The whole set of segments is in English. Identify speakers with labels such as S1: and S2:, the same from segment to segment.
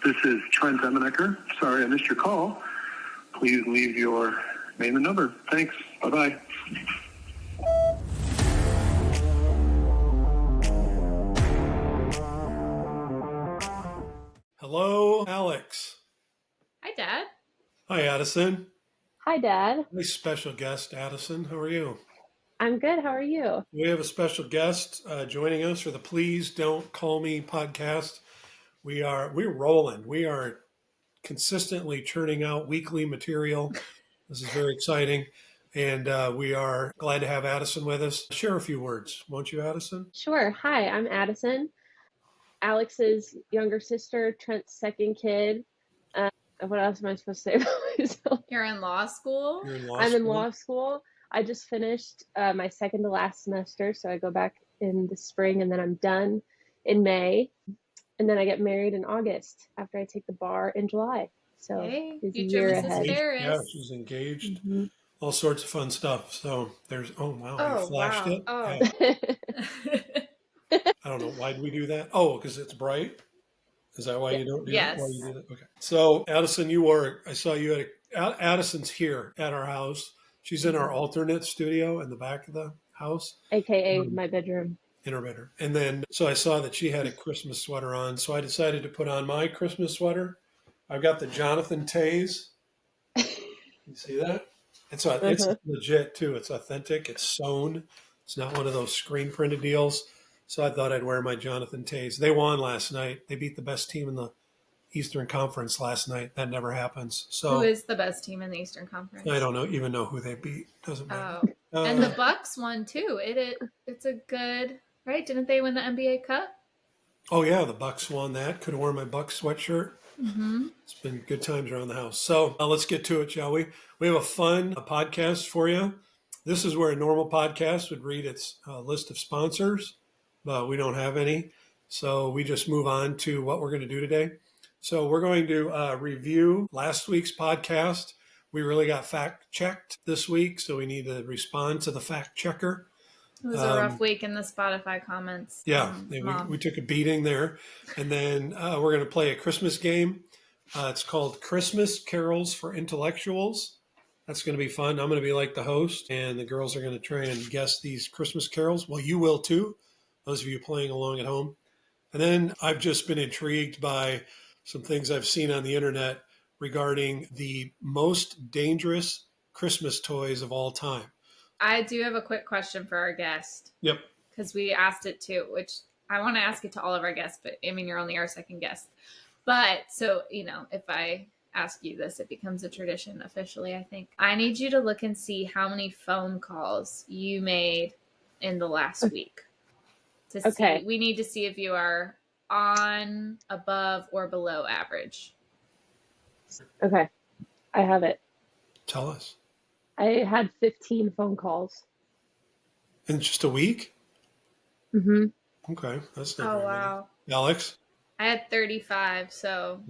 S1: This is Trent Emenecker. Sorry I missed your call. Please leave your name and number. Thanks. Bye-bye.
S2: Hello, Alex.
S3: Hi, Dad.
S2: Hi, Addison.
S4: Hi, Dad.
S2: Nice special guest, Addison. How are you?
S4: I'm good. How are you?
S2: We have a special guest joining us for the Please Don't Call Me podcast. We're rolling. We are consistently churning out weekly material. This is very exciting. And we are glad to have Addison with us. Share a few words, won't you, Addison?
S4: Sure. Hi, I'm Addison, Alex's younger sister, Trent's second kid. What else am I supposed to say about myself?
S3: You're in law school?
S2: You're in law
S4: I'm
S2: school?
S4: in law school. I just finished my second to last semester, so I go back in the spring, and then I'm done in May. And then I get married in August after I take the bar in July. So
S3: Hey,
S4: it's a
S3: future
S4: year
S3: Mrs.
S4: ahead.
S3: Ferris.
S2: Yeah, she's engaged.
S4: Mm-hmm.
S2: All sorts of fun stuff. So there's, oh, wow, you flashed
S3: wow.
S2: it?
S3: Oh.
S2: Yeah. I don't know. Why do we do that? Oh, because it's bright? Is that why you don't do
S3: Yes.
S2: that? Why you do that? Okay. So, Addison, I saw you at Addison's here at our house. She's in our alternate studio in the back of the house.
S4: AKA my bedroom.
S2: In her bedroom. And then, so I saw that she had a Christmas sweater on. So I decided to put on my Christmas sweater. I've got the Jonathan Tays. You see that? It's legit too. It's authentic. It's sewn. It's not one of those screen printed deals. So I thought I'd wear my Jonathan Tays. They won last night. They beat the best team in the Eastern Conference last night. That never happens. So
S3: who is the best team in the Eastern Conference?
S2: I don't even know who they beat. Doesn't matter.
S3: And the Bucks won too. It's a good, right? Didn't they win the NBA Cup?
S2: Oh yeah, the Bucks won that. Could have worn my Bucks sweatshirt.
S3: Mm-hmm.
S2: It's been good times around the house. So let's get to it, shall we? We have a fun podcast for you. This is where a normal podcast would read its list of sponsors, but we don't have any. So we just move on to what we're going to do today. So we're going to review last week's podcast. We really got fact checked this week, so we need to respond to the fact checker.
S3: It was a rough week in the Spotify comments.
S2: Yeah, we took a beating there. And then we're going to play a Christmas game. It's called Christmas Carols for Intellectuals. That's going to be fun. I'm going to be like the host, and the girls are going to try and guess these Christmas carols. Well, you will too, those of you playing along at home. And then I've just been intrigued by some things I've seen on the internet regarding the most dangerous Christmas toys of all time.
S3: I do have a quick question for our guest.
S2: Yep.
S3: Because we asked it too, which I want to ask it to all of our guests, but I mean, you're only our second guest. But so, if I ask you this, it becomes a tradition officially, I think. I need you to look and see how many phone calls you made in the last week. See, we need to see if you are on, above, or below average.
S4: Okay. I have it.
S2: Tell us.
S4: I had 15 phone calls.
S2: In just a week?
S4: Mm-hmm.
S2: Okay. That's not
S3: Oh,
S2: very
S3: wow.
S2: many. Alex?
S3: I had 35, so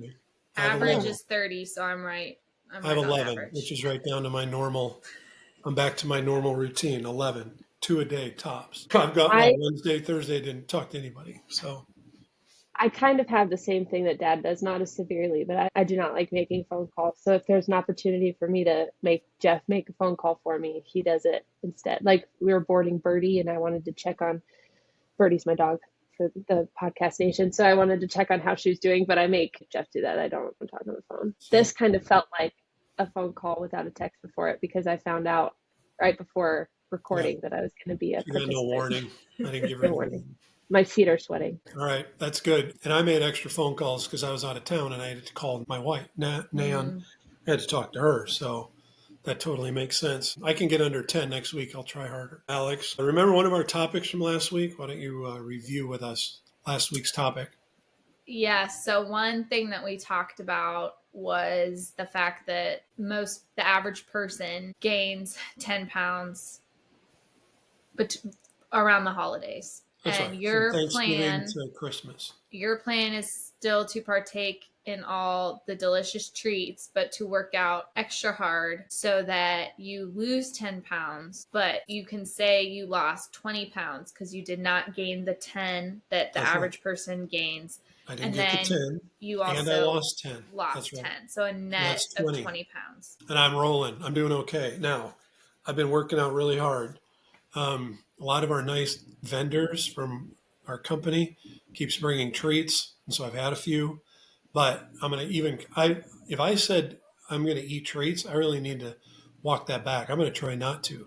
S3: average is 30, so I'm right.
S2: I have 11, which is right down to my normal. I'm back to my normal routine, 11. 2 a day tops. I've got Wednesday, Thursday, didn't talk to anybody. So
S4: I kind of have the same thing that Dad does, not as severely, but I do not like making phone calls. So if there's an opportunity for me to make Jeff make a phone call for me, he does it instead. Like we were boarding Birdie, and I wanted to check on Birdie's my dog for the podcast nation. So I wanted to check on how she was doing, but I make Jeff do that. I don't talk on the phone. This kind of felt like a phone call without a text before it, because I found out right before recording that I was going to be a participant.
S2: No warning. I didn't give her
S4: no warning. My feet are sweating.
S2: All right, that's good. And I made extra phone calls because I was out of town and I had to call my wife, Nan. I had to talk to her, so that totally makes sense. I can get under 10 next week. I'll try harder. Alex, remember one of our topics from last week? Why don't you review with us last week's topic?
S3: Yes. So one thing that we talked about was the fact that the average person gains 10 pounds around the holidays.
S2: That's
S3: and
S2: right.
S3: your
S2: From Thanksgiving
S3: plan
S2: to Christmas.
S3: Your plan is still to partake in all the delicious treats, but to work out extra hard so that you lose 10 pounds, but you can say you lost 20 pounds because you did not gain the 10 that the
S2: That's right.
S3: average person gains.
S2: I didn't
S3: And
S2: get the
S3: then
S2: 10,
S3: you
S2: and I
S3: also
S2: lost 10.
S3: lost
S2: That's right.
S3: 10. So a net
S2: That's
S3: of
S2: 20.
S3: 20 pounds.
S2: And I'm rolling. I'm doing okay. Now, I've been working out really hard. A lot of our nice vendors from our company keeps bringing treats, and so I've had a few. But I'm gonna if I said I'm gonna eat treats, I really need to walk that back. I'm gonna try not to.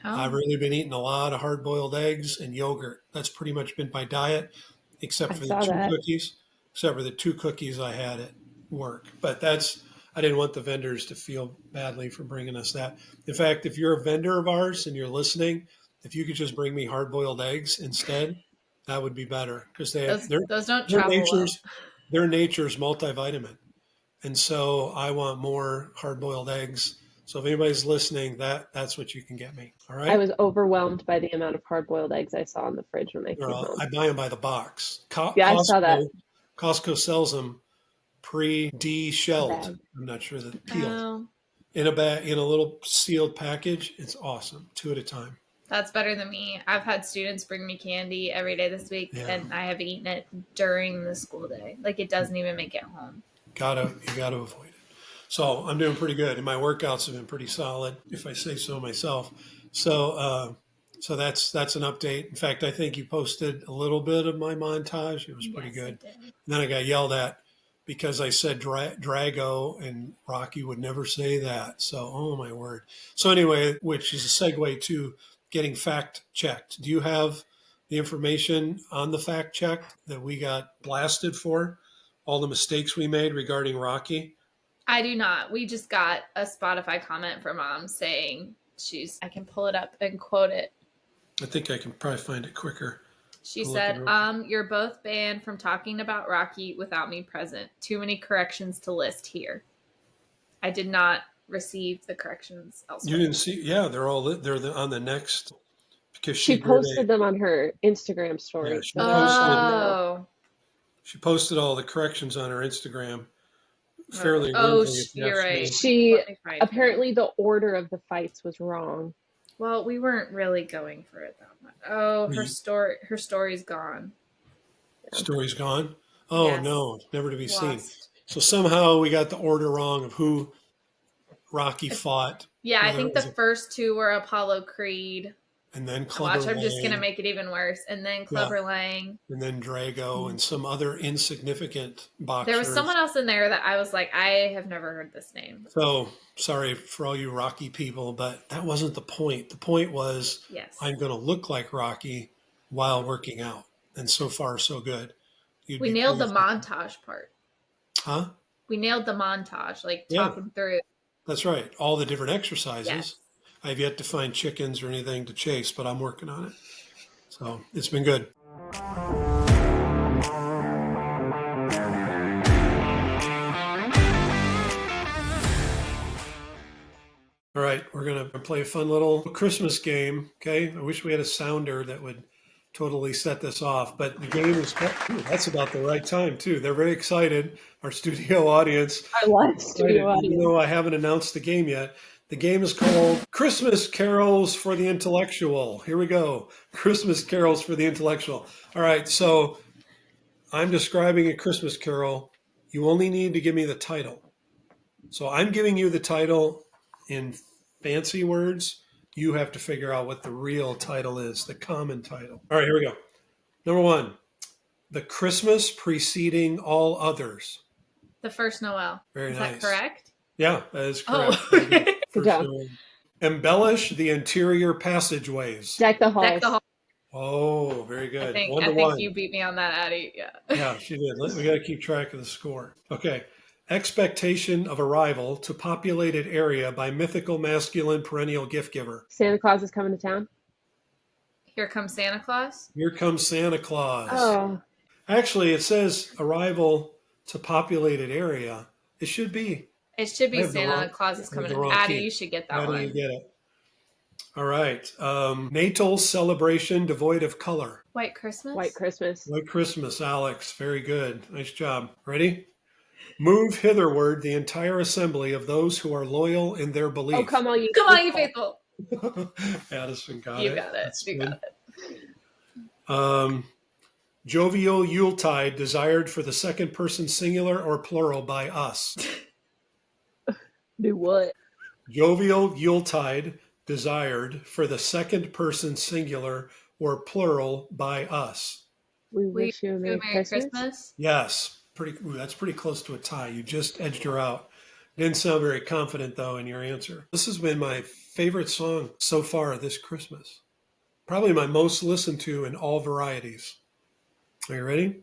S2: I've
S3: Oh,
S2: really been eating a lot of hard-boiled eggs and yogurt. That's pretty much been my diet, except
S4: I
S2: for the
S4: saw
S2: two
S4: that.
S2: cookies. Except for the two cookies I had at work. But I didn't want the vendors to feel badly for bringing us that. In fact, if you're a vendor of ours and you're listening, if you could just bring me hard-boiled eggs instead, that would be better because
S3: those don't
S2: their
S3: travel well.
S2: nature's multivitamin, and so I want more hard-boiled eggs. So if anybody's listening, that's what you can get me. All
S4: I
S2: right.
S4: was overwhelmed by the amount of hard-boiled eggs I saw in the fridge when I came home.
S2: I buy them by the box.
S4: Yeah, I saw that
S2: Costco sells them pre-de-shelled.
S4: bag.
S2: I'm not sure that peeled
S3: Oh,
S2: in a bag in a little sealed package. It's awesome. Two at a time.
S3: that's better than me. I've had students bring me candy every day this week,
S2: Yeah.
S3: and I have eaten it during the school day. Like it doesn't even make it home.
S2: You gotta avoid it. So I'm doing pretty good, and my workouts have been pretty solid, if I say so myself. So that's an update. In fact, I think you posted a little bit of my montage. It was pretty
S3: Yes, I
S2: good.
S3: did.
S2: And then I got yelled at because I said Drago, and Rocky would never say that. So, oh my word. So anyway, which is a segue to getting fact checked. Do you have the information on the fact check that we got blasted for? All the mistakes we made regarding Rocky?
S3: I do not. We just got a Spotify comment from mom saying I can pull it up and quote it.
S2: I think I can probably find it quicker.
S3: She
S2: I'll
S3: said,
S2: look it up.
S3: you're both banned from talking about Rocky without me present. Too many corrections to list here. I did not receive the corrections
S2: You
S3: elsewhere.
S2: didn't see? Yeah, they're on the next because
S4: She posted them on her Instagram story.
S2: Yeah, she
S4: but I saw them now.
S3: Oh,
S2: she posted all the corrections on her Instagram fairly
S3: oh,
S2: rudely, if you
S3: you're
S2: ask me.
S3: right.
S4: She
S3: Let me find
S4: apparently the order of the fights was wrong.
S3: Well, we weren't really going for it that much. Oh,
S2: We-
S3: her story's gone.
S2: Story's gone. Oh
S3: Yes.
S2: no, never to be seen.
S3: Lost.
S2: So somehow we got the order wrong of who Rocky fought,
S3: Yeah, I
S2: whether
S3: think
S2: it
S3: the
S2: was a-
S3: first two were Apollo Creed.
S2: and then Clubber
S3: Watch, I'm just gonna
S2: Lang,
S3: make it even worse. And then Clubber Lang.
S2: and then Drago, and some other insignificant boxers.
S3: There was someone else in there that I was like, I have never heard this name.
S2: So sorry for all you Rocky people, but that wasn't the point. The point was
S3: Yes.
S2: I'm going to look like Rocky while working out, and so far so good.
S3: We nailed the montage part.
S2: Huh?
S3: We nailed the montage, like
S2: Yeah.
S3: talking through.
S2: That's right. All the different exercises.
S3: Yes.
S2: I've yet to find chickens or anything to chase, but I'm working on it. So it's been good. All right, we're going to play a fun little Christmas game, okay? I wish we had a sounder that would totally set this off, but the game is, ooh, that's about the right time, too. They're very excited, our studio audience.
S4: I love studio
S2: Even
S4: audience.
S2: though I haven't announced the game yet. The game is called Christmas Carols for the Intellectual. Here we go. Christmas Carols for the Intellectual. All right, so I'm describing a Christmas carol. You only need to give me the title. So I'm giving you the title in fancy words. You have to figure out what the real title is, the common title. All right, here we go. Number one, The Christmas Preceding All Others.
S3: The first Noel.
S2: Very
S3: Is
S2: nice.
S3: that correct?
S2: Yeah, that is correct.
S3: Oh, okay.
S4: Good
S2: First
S4: job.
S2: one. Embellish the interior passageways.
S4: Deck the halls.
S3: Deck the hall.
S2: Oh, very good.
S3: I
S2: 1 to
S3: think
S2: 1.
S3: you beat me on that, Addie. Yeah.
S2: Yeah, she did. We got to keep track of the score. Okay. Expectation of arrival to populated area by mythical masculine perennial gift giver.
S4: Santa Claus is coming to town.
S3: Here comes Santa Claus.
S2: Here comes Santa Claus.
S4: Oh,
S2: Actually, it says arrival to populated area. It should be.
S3: It should
S2: I
S3: be
S2: have the
S3: Santa
S2: wrong-
S3: Claus is
S2: I have
S3: coming.
S2: the wrong
S3: Addie,
S2: key.
S3: you should get that
S2: How do
S3: one.
S2: you get it? All right. Natal celebration devoid of color.
S3: White Christmas.
S4: White Christmas.
S2: White Christmas, Alex. Very good. Nice job. Ready? Move hitherward the entire assembly of those who are loyal in their belief.
S4: Oh, come on, you
S3: Come on, you faithful.
S2: Addison got
S3: You
S2: it.
S3: got it.
S2: That's
S3: You
S2: good.
S3: got it.
S2: Jovial Yuletide desired for the second person singular or plural by us.
S4: Do what?
S2: Jovial Yuletide desired for the second person singular or plural by us.
S4: We
S3: We
S4: wish you a
S3: do
S4: Merry Christmas.
S3: Christmas.
S2: Yes, that's pretty close to a tie. You just edged her out. Didn't sound very confident though in your answer. This has been my favorite song so far this Christmas. Probably my most listened to in all varieties. Are you ready?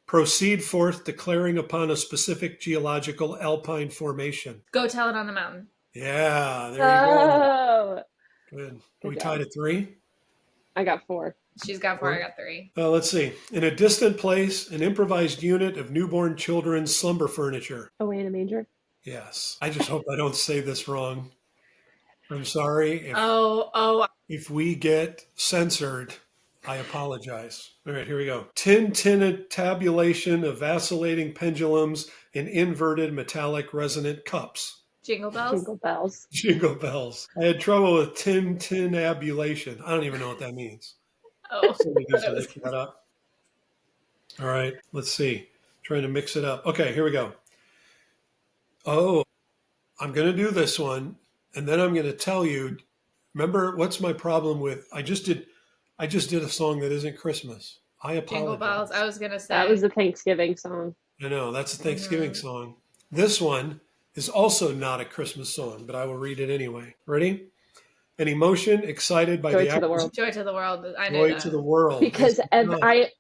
S2: Proceed forth declaring upon a specific geological alpine formation.
S3: Go tell it on the mountain.
S2: Yeah, there you go.
S4: Oh,
S2: Good.
S4: Good
S2: We
S4: job.
S2: tied at 3.
S4: I got 4.
S3: She's got 4, I got 3.
S2: Let's see. In a distant place, an improvised unit of newborn children's slumber furniture.
S4: Away in a manger.
S2: Yes. I just hope I don't say this wrong. I'm sorry.
S3: Oh,
S2: If we get censored, I apologize. All right, here we go. Tin-tinted tabulation of vacillating pendulums in inverted metallic resonant cups.
S3: jingle bells.
S4: Jingle bells.
S2: Jingle bells. I had trouble with tin-tinabulation. I don't even know what that means.
S3: Oh,
S2: Somebody needs to
S3: that was-
S2: look that up. All right, let's see. Trying to mix it up. Okay, here we go. Oh, I'm going to do this one, and then I'm going to tell you. Remember, what's my problem with? I just did a song that isn't Christmas. I apologize.
S3: jingle bells. I was gonna say
S4: That was a Thanksgiving song.
S2: I know that's a Thanksgiving song. This one is also not a Christmas song, but I will read it anyway. Ready? An emotion excited by
S4: Joy to the world.
S3: Joy to the World. I knew
S2: Joy
S3: that.
S2: to the world.
S4: Because
S2: It's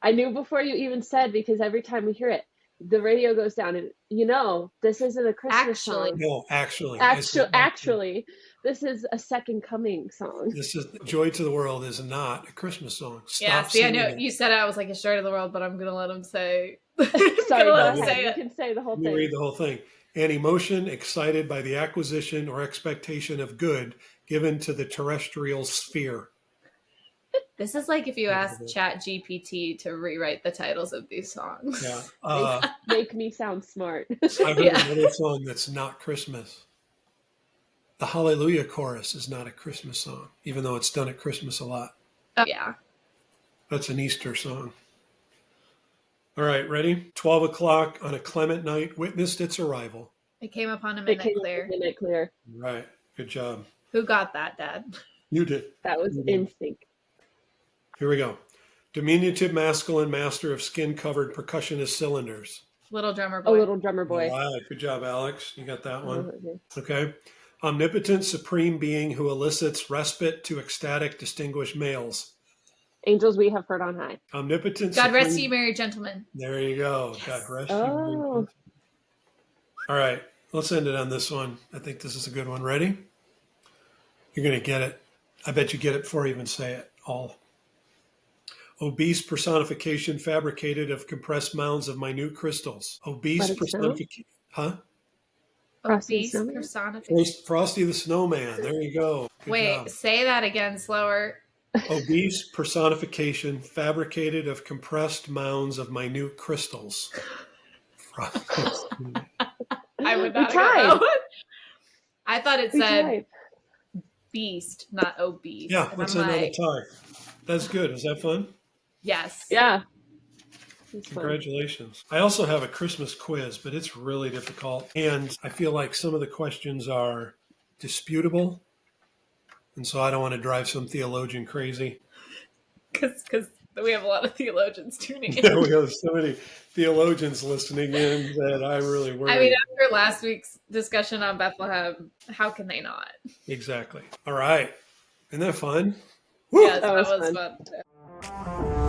S4: I knew before you even said, because every time we hear it, the radio goes down, and this isn't a Christmas
S3: Actually.
S4: song.
S2: no, actually, I said
S4: Actually, this is a second coming song.
S2: this is Joy to the World is not a Christmas song. Stop
S3: Yeah, see, I know
S2: singing it.
S3: you said it. I was like, it's Joy to the World, but I'm gonna let him say.
S4: Sorry,
S3: Gonna let
S4: go
S3: him
S4: ahead.
S3: say
S4: You
S3: it.
S4: can say the whole
S2: Let me
S4: thing.
S2: read the whole thing. An emotion excited by the acquisition or expectation of good given to the terrestrial sphere.
S3: This is like if you asked Chat GPT to rewrite the titles of these songs.
S2: Yeah.
S4: Make me sound smart.
S2: I heard
S3: Yeah.
S2: another song that's not Christmas. The Hallelujah chorus is not a Christmas song, even though it's done at Christmas a lot.
S3: Oh, yeah.
S2: That's an Easter song. All right, ready? 12 o'clock on a clement night witnessed its arrival.
S3: It came upon him
S4: It
S3: in
S4: came
S3: clear.
S4: Midnight Clear.
S2: Right. Good job.
S3: Who got that, Dad?
S2: You did.
S4: That was
S2: Mhm.
S4: instinct.
S2: Here we go. Diminutive masculine master of skin-covered percussionist cylinders.
S3: Little drummer
S4: A
S3: boy.
S4: little drummer boy.
S2: All right. Good job, Alex. You got that one.
S4: Okay.
S2: Okay. Omnipotent supreme being who elicits respite to ecstatic distinguished males.
S4: Angels we have heard on high.
S2: Omnipotent
S3: God
S2: supreme...
S3: rest ye merry gentlemen.
S2: There you go.
S3: Yes.
S2: God rest you.
S4: Oh.
S2: All right. Let's end it on this one. I think this is a good one. Ready? You're going to get it. I bet you get it before I even say it all. Obese personification fabricated of compressed mounds of minute crystals. Obese
S4: Let it snow?
S2: personification. Huh?
S4: Frosty
S3: Obese
S4: Snowman?
S3: personification.
S2: Frosty the Snowman. There you go. Good
S3: Wait,
S2: job.
S3: say that again slower.
S2: Obese personification fabricated of compressed mounds of minute crystals. Frosty the Snowman.
S3: I would
S4: We
S3: not have got
S4: tried.
S3: that one. I thought it
S4: We
S3: said
S4: tried.
S3: beast, not obese.
S2: Yeah,
S3: And
S2: let's
S3: I'm
S2: end on a
S3: like,
S2: tie. That's good. Is that fun?
S3: yes.
S4: Yeah. It's fun.
S2: Congratulations. I also have a Christmas quiz, but it's really difficult. And I feel like some of the questions are disputable. And so I don't want to drive some theologian crazy.
S3: Because we have a lot of theologians tuning in.
S2: Yeah, we have so many theologians listening in that I really worry.
S3: I mean, after last week's discussion on Bethlehem, how can they not?
S2: Exactly. All right. Isn't that fun? Woo!
S3: Yes,
S4: That
S3: that
S4: was
S3: was
S4: fun.
S3: fun.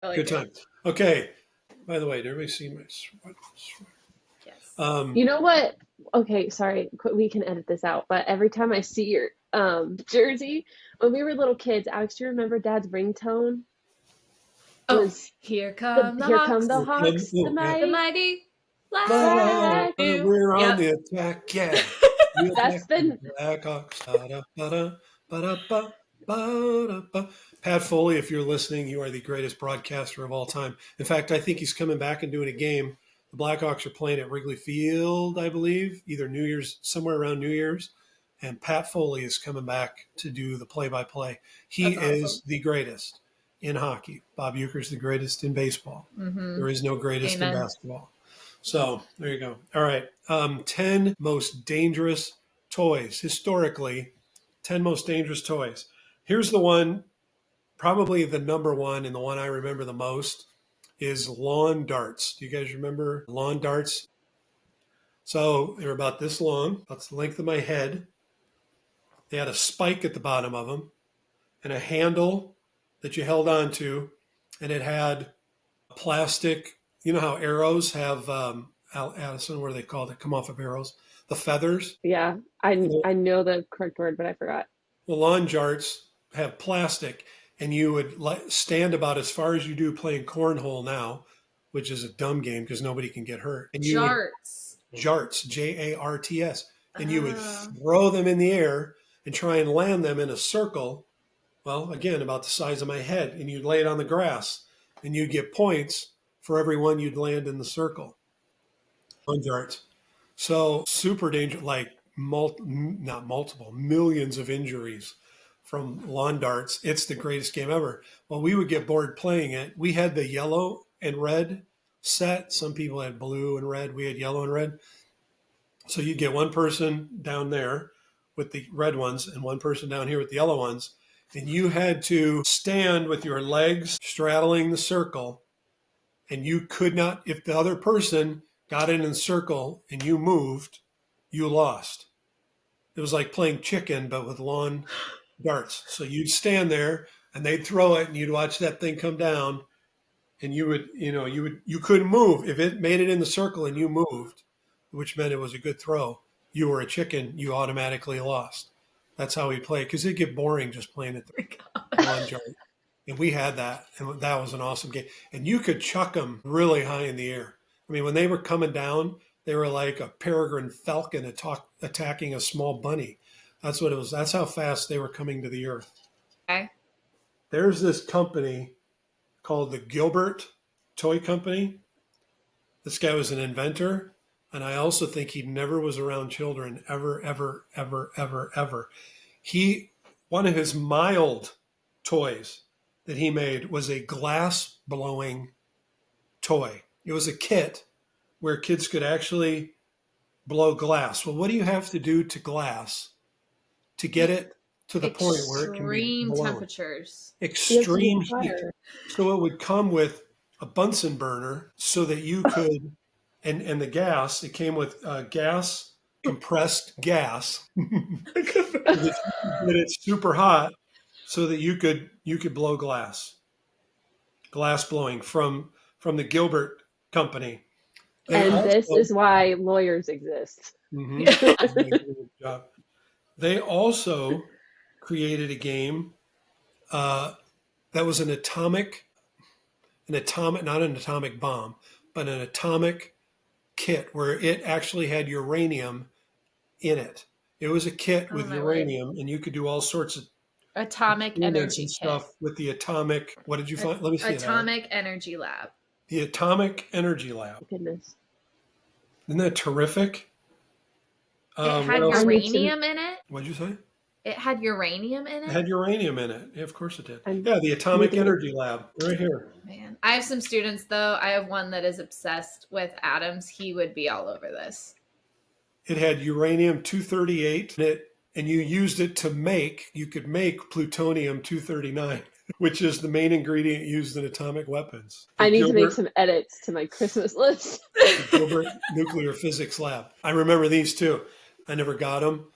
S3: I like
S2: Good
S3: it.
S2: time. Okay. By the way, did everybody see my sweat?
S3: Yes.
S4: You know what? Okay, sorry. We can edit this out. But every time I see your jersey, when we were little kids, Alex, do you remember Dad's ringtone?
S3: Oh,
S4: Was
S3: here come the
S4: Here
S3: Hawks.
S4: come the Hawks,
S2: Oh,
S4: the
S2: yeah.
S4: mighty.
S3: The mighty
S4: Black
S2: We're on
S3: Yep.
S2: the attack, yeah.
S4: That's been-
S2: Blackhawks. Da-da, ba-da, ba-da, ba. Ba-da-ba. Pat Foley, if you're listening, you are the greatest broadcaster of all time. In fact, I think he's coming back and doing a game. The Blackhawks are playing at Wrigley Field, I believe, either New Year's, somewhere around New Year's. And Pat Foley is coming back to do the play-by-play. He
S3: That's
S2: is
S3: awesome.
S2: the greatest in hockey. Bob Uecker's the greatest in baseball. There is no greatest
S3: Amen.
S2: in basketball. So there you go. All right. 10 most dangerous toys. Historically, 10 most dangerous toys. Here's the one, probably the number one and the one I remember the most is lawn darts. Do you guys remember lawn darts? So they were about this long. That's the length of my head. They had a spike at the bottom of them and a handle that you held on to. And it had plastic, you know how arrows have, Addison, what are they called that come off of arrows? The feathers.
S4: Yeah, I know the correct word, but I forgot.
S2: The lawn darts have plastic, and you would stand about as far as you do playing cornhole now, which is a dumb game because nobody can get hurt. And you
S3: Jarts.
S2: would jarts, Jarts, and you would
S3: Ah.
S2: throw them in the air and try and land them in a circle. Well, again, about the size of my head, and you'd lay it on the grass, and you'd get points for every one you'd land in the circle. Lawn darts. So super dangerous, like not multiple, millions of injuries from lawn darts. It's the greatest game ever. Well, we would get bored playing it. We had the yellow and red set. Some people had blue and red. We had yellow and red. So you'd get one person down there with the red ones and one person down here with the yellow ones. And you had to stand with your legs straddling the circle. And you could not, if the other person got in the circle and you moved, you lost. It was like playing chicken, but with lawn darts. So you'd stand there and they'd throw it and you'd watch that thing come down and you couldn't move. If it made it in the circle and you moved, which meant it was a good throw, you were a chicken, you automatically lost. That's how we play because it'd get boring just playing at the lawn dart. And we had that, and that was an awesome game. And you could chuck them really high in the air. I mean, when they were coming down, they were like a peregrine falcon attacking a small bunny. That's what it was. That's how fast they were coming to the earth.
S3: Okay.
S2: There's this company called the Gilbert Toy Company. This guy was an inventor, and I also think he never was around children ever, ever, ever, ever, ever. One of his mild toys that he made was a glass blowing toy. It was a kit where kids could actually blow glass. Well, what do you have to do to glass to get it to the point where it can be
S3: Extreme
S2: blown?
S3: temperatures.
S2: Extreme
S4: Yes,
S2: heat. So it would come with a Bunsen burner so that you could, and the gas, it came with gas, compressed gas. That it's super hot so that you could blow glass blowing from the Gilbert Company.
S4: And this is why lawyers exist.
S2: Job. They also created a game that was not an atomic bomb, but an atomic kit where it actually had uranium in it. It was a kit with uranium, and you could do all sorts of
S3: atomic energy
S2: stuff with the atomic. What did you find? Let me see.
S3: Atomic Energy Lab.
S2: The Atomic Energy Lab.
S4: Goodness.
S2: Isn't that terrific?
S3: It had uranium in it.
S2: What'd you say?
S3: It had uranium in it.
S2: It had uranium in it. Yeah, of course it did.
S4: I'm
S2: Yeah, the Atomic Energy Lab, right here.
S3: Man, I have some students though. I have one that is obsessed with atoms. He would be all over this.
S2: It had uranium-238 in it, and you could make plutonium-239, which is the main ingredient used in atomic weapons.
S4: I need to make some edits to my Christmas list.
S2: The Gilbert Nuclear Physics Lab. I remember these too. I never got them.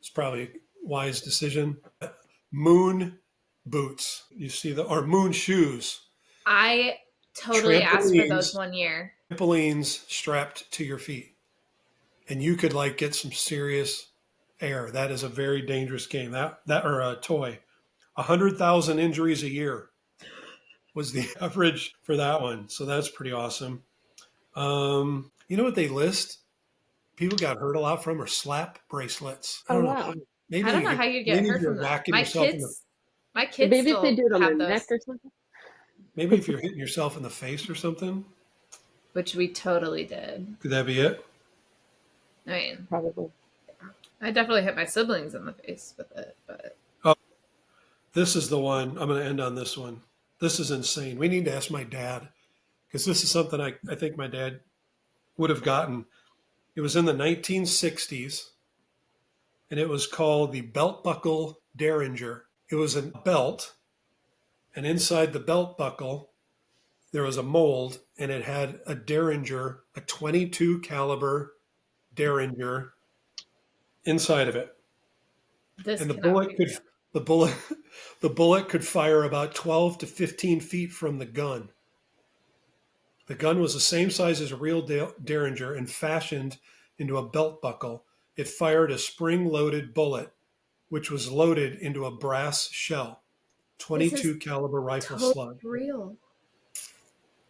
S2: It's probably a wise decision. Moon boots. You see or moon shoes.
S3: I totally asked for those one year.
S2: Trampolines strapped to your feet. And you could get some serious air. That is a very dangerous game. That or a toy. 100,000 injuries a year was the average for that one. So that's pretty awesome. You know what they list? People got hurt a lot from are slap bracelets. I don't know.
S4: Wow.
S2: Maybe
S3: I don't know how you get hurt
S2: you're
S3: from that.
S2: whacking
S3: My
S2: yourself in
S3: kids, My kids
S4: Maybe if they
S3: still
S4: do it on their
S3: have those,
S4: neck or something.
S2: Maybe if you're hitting yourself in the face or something,
S3: which we totally did.
S2: could that be it?
S3: I mean,
S4: Probably.
S3: I definitely hit my siblings in the face with it, but
S2: Oh, this is the one. I'm going to end on this one. This is insane. We need to ask my dad because this is something I think my dad would have gotten. It was in the 1960s and it was called the belt buckle derringer. It was a belt, and inside the belt buckle, there was a mold and it had a derringer, a 22 caliber derringer inside of it.
S3: this
S2: And the
S3: cannot
S2: bullet
S3: be
S2: could
S3: real.
S2: the bullet the bullet could fire about 12 to 15 feet from the gun. The gun was the same size as a real derringer and fashioned into a belt buckle. It fired a spring-loaded bullet, which was loaded into a brass shell,
S3: This is
S2: 22 caliber rifle
S3: totally
S2: slug.
S3: real.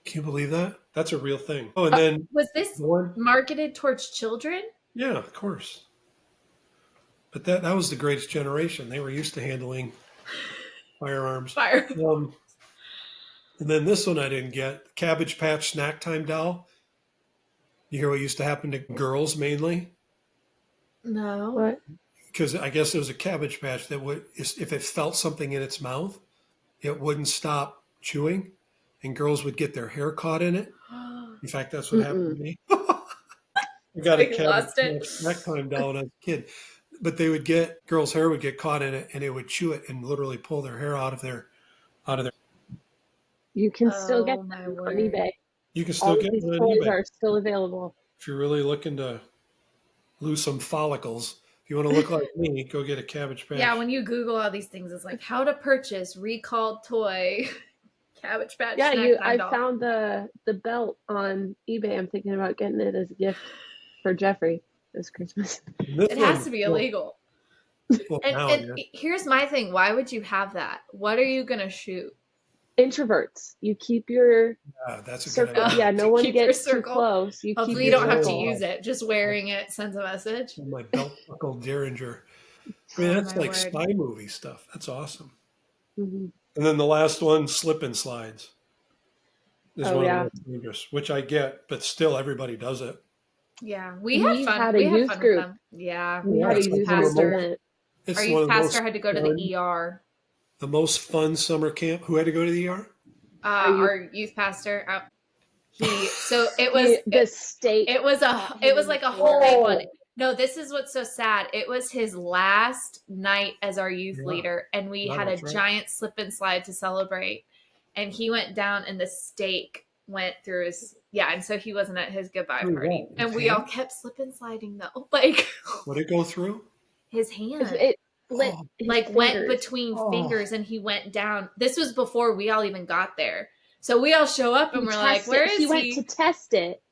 S2: Can you believe that? That's a real thing. Oh, and then
S3: Was this
S2: the one,
S3: marketed towards children?
S2: yeah, of course. But that was the greatest generation. They were used to handling firearms.
S3: Fire.
S2: And then this one I didn't get. Cabbage Patch Snack Time doll. You hear what used to happen to girls mainly?
S3: No.
S4: What?
S2: Because I guess it was a Cabbage Patch that would, if it felt something in its mouth, it wouldn't stop chewing, and girls would get their hair caught in it. In fact, that's what happened to me. I got a
S3: They
S2: Cabbage
S3: lost it.
S2: Patch Snack Time doll when I was a kid. But girls' hair would get caught in it, and it would chew it and literally pull their hair out of their.
S4: You can still get
S3: Oh, my
S4: them on
S3: word.
S4: eBay.
S2: You can
S4: All
S2: still
S4: of
S2: get
S4: these
S2: them on
S4: toys
S2: eBay
S4: are still available.
S2: if you're really looking to lose some follicles. If you want to look like me, go get a Cabbage Patch.
S3: Yeah, when you Google all these things, it's like how to purchase recalled toy Cabbage Patch.
S4: Yeah,
S3: Snack Time
S4: I
S3: doll.
S4: found the belt on eBay. I'm thinking about getting it as a gift for Jeffrey this Christmas.
S2: This
S3: It has
S2: one-
S3: to be illegal.
S2: well,
S3: And,
S2: now,
S3: and
S2: yeah.
S3: here's my thing: why would you have that? What are you gonna shoot?
S4: Introverts, you keep your
S2: Yeah, that's a good
S4: circle.
S2: idea.
S4: Yeah, no one
S3: Keep your
S4: gets too
S3: circle.
S4: close. You
S3: Hopefully,
S4: keep
S3: you
S4: your
S3: don't have to
S4: circle.
S3: use it. Just wearing it sends a message.
S2: My belt buckle derringer. I mean,
S3: Oh,
S2: that's
S3: my
S2: like
S3: word.
S2: spy movie stuff. That's awesome.
S4: Mhm.
S2: And then the last one, slip and slides, is
S4: Oh,
S2: one
S4: yeah.
S2: of the most dangerous, which I get, but still everybody does it.
S3: Yeah, we
S4: We
S3: had fun.
S4: had a
S3: We had
S4: youth
S3: fun
S4: group.
S3: with them. Yeah,
S4: We
S2: Yeah,
S4: had a
S2: it's like
S4: youth
S2: one of
S4: group
S2: the most-
S4: event.
S2: It's
S3: our
S2: one
S3: youth
S2: of the
S3: pastor
S2: most
S3: had to go to
S2: fun,
S3: the ER.
S2: the most fun summer camp. Who had to go to the ER?
S3: Our youth pastor. So it was
S4: The steak.
S3: it was like a whole big one. No, this is what's so sad. It was his last night as our youth
S2: Yeah.
S3: leader, and we
S2: Yeah,
S3: had a
S2: that's right.
S3: giant slip and slide to celebrate. And he went down, and the steak went through his and so he wasn't at his goodbye
S2: Through
S3: party.
S2: what?
S3: And
S2: His
S3: we all
S2: hand?
S3: kept slip and sliding though, like
S2: Would it go through?
S3: his hand.
S4: It lit
S2: Oh.
S4: his
S3: Like went
S4: fingers.
S3: between
S2: Oh.
S3: fingers, and he went down. This was before we all even got there. So we all show up and
S4: He
S3: we're like,
S4: tested-
S3: "Where is
S4: he went to test it.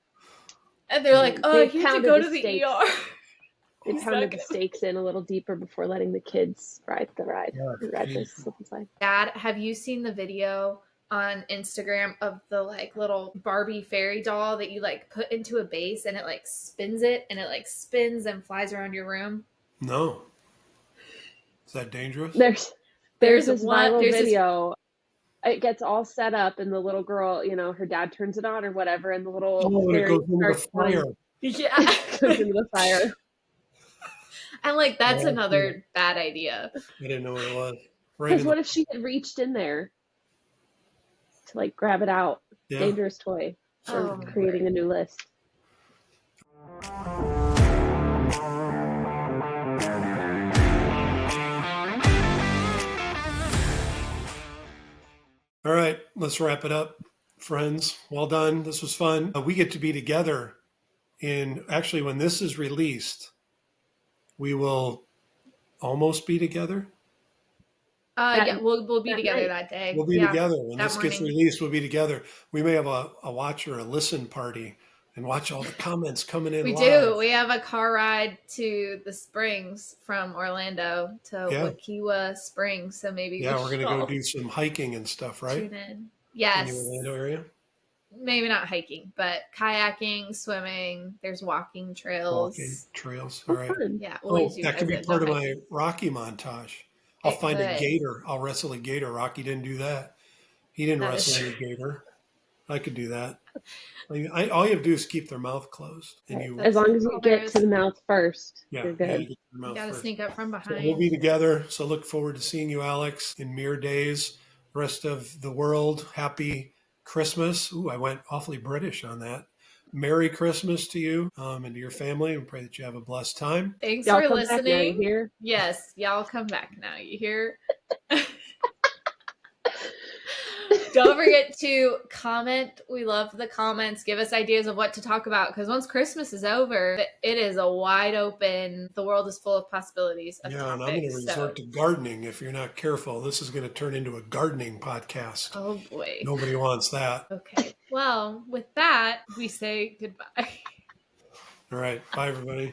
S3: And they're like, "Oh,
S4: They
S3: he had to
S4: pounded
S3: go
S4: the
S3: to the
S4: steaks.
S3: ER."
S4: They
S3: He's
S4: pounded
S3: not
S4: the
S3: gonna-
S4: stakes in a little deeper before letting the kids ride the ride.
S2: Yeah,
S4: Ride
S2: painful.
S4: this slip and slide.
S3: Dad, have you seen the video on Instagram of the like little Barbie fairy doll that you like put into a base and it like spins it and it like spins and flies around your room?
S2: No. Is that dangerous?
S4: There's
S3: There's
S4: this
S3: one-
S4: viral
S3: there's this-
S4: video. It gets all set up, and the little girl, her dad turns it on or whatever, and the little
S2: Oh, and it
S4: fairy
S2: goes into the
S4: starts going-
S2: fire.
S3: Yeah.
S4: goes into the fire.
S3: And like that's
S2: Yeah,
S3: another bad idea.
S2: I didn't know what it was. Right
S4: Because
S2: in
S4: what
S2: the,
S4: if she had reached in there to like grab it out?
S2: yeah.
S4: Dangerous toy. We're
S3: Oh, my
S4: creating
S3: word.
S4: a new list.
S2: All right, let's wrap it up, friends. Well done. This was fun. We get to be together actually, when this is released, we will almost be together.
S3: Yeah, we'll be
S4: that
S3: together
S4: night.
S3: that day.
S2: We'll be
S3: Yeah.
S2: together. When
S3: that
S2: this gets
S3: morning.
S2: released, we'll be together. We may have a watch or a listen party and watch all the comments coming in
S3: We
S2: live.
S3: do. We have a car ride to the Springs from Orlando to
S2: Yeah.
S3: Wakiwa Springs. So maybe
S2: Yeah,
S3: we
S2: we're going
S3: should
S2: to go
S3: all
S2: do some hiking and stuff, right?
S3: tune in.
S2: In
S3: Yes.
S2: the Orlando area.
S3: Maybe not hiking, but kayaking, swimming. There's walking trails.
S2: Walking trails. All
S4: Oh,
S2: right.
S4: fun.
S3: Yeah, we'll use you
S2: that
S3: guys
S2: could be
S3: in,
S2: part
S3: no
S2: of my
S3: hiking.
S2: Rocky montage. I'll
S3: It
S2: find a
S3: could.
S2: gator. I'll wrestle a gator. Rocky didn't do that. He didn't
S3: That is
S2: wrestle
S3: true.
S2: any gator. I could do that. All you have to do is keep their mouth closed, and you,
S4: As long as
S3: all
S4: you
S3: there
S4: get
S3: is.
S4: to the mouth first,
S2: yeah,
S4: you're
S2: you gotta
S4: good.
S2: get their
S3: You
S2: mouth
S3: gotta
S2: first.
S3: sneak up from
S2: So we'll
S3: behind.
S2: be together. So look forward to seeing you, Alex, in mere days. Rest of the world, happy Christmas. Ooh, I went awfully British on that. Merry Christmas to you and to your family, and pray that you have a blessed time.
S3: Thanks
S4: Y'all
S3: for
S4: come back now, you
S3: listening.
S4: hear?
S3: Yes, y'all come back now. You hear? Don't forget to comment. We love the comments. Give us ideas of what to talk about, because once Christmas is over, it is a wide open, the world is full of possibilities of
S2: Yeah, and I'm going to
S3: topics.
S2: resort to gardening if you're not careful. This is going to turn into a gardening podcast.
S3: Oh boy.
S2: Nobody wants that.
S3: Okay. Well, with that, we say goodbye.
S2: All right. Bye, everybody.